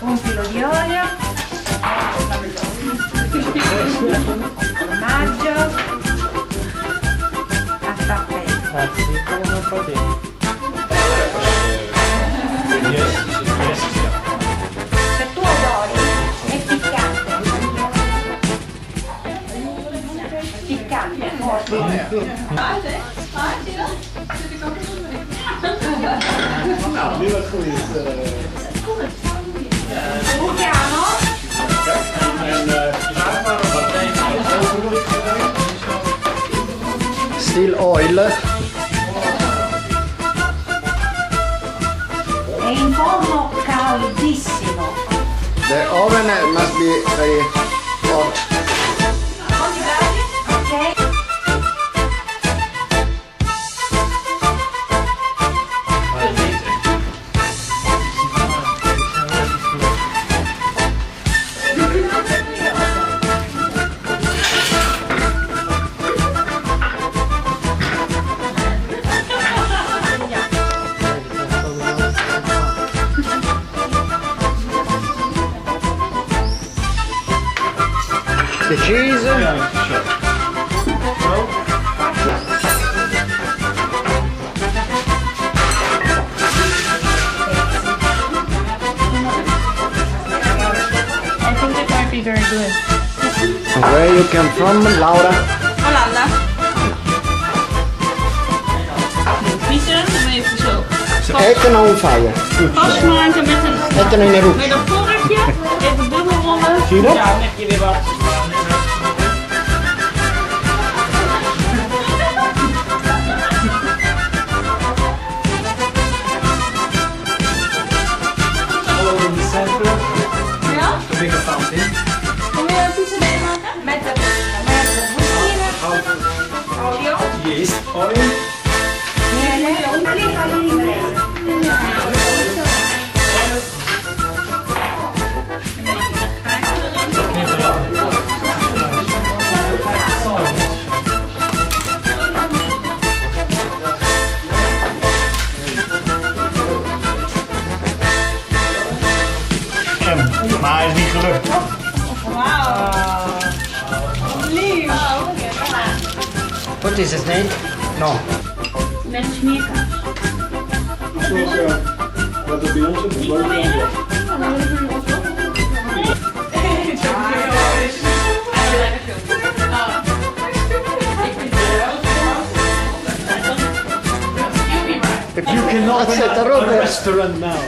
Un filo di olio, formaggio, se tu adori è piccante, forte. Buchiamo. Still oil. È in forno caldissimo. The oven must be very hot. Ok. The cheese. I think it might be very good. Where you come from, Laura? Hollanda. Vissen, dan even zo. Eten on fire. Vastmaken met Eten in een roek. een vorkje, even dubbel rollen. Zie je dat? Ja, dan heb je weer wat. Ja? Big fountain. Kom je een pizza mee maken? Met de olio, Yeast, oil. miele, un clic all'inglese. Maar hij is niet gelukt. Wauw. Lief. What is his name? No. Met smeerkaas. Wat er bij ons op de You cannot set a rope. restaurant now.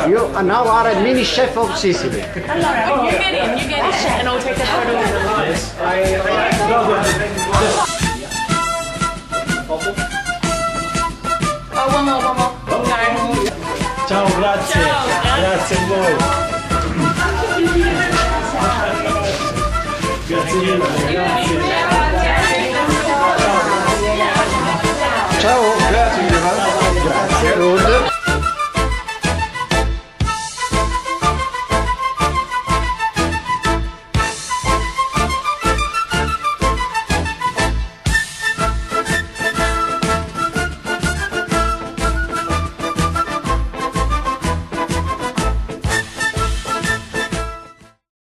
You now are a mini chef of Sicily. Allora, you get it, and I'll take that part over. Yes, Oh, one more. Sorry. ciao, grazie. Ciao. Grazie a voi. Grazie mille, grazie.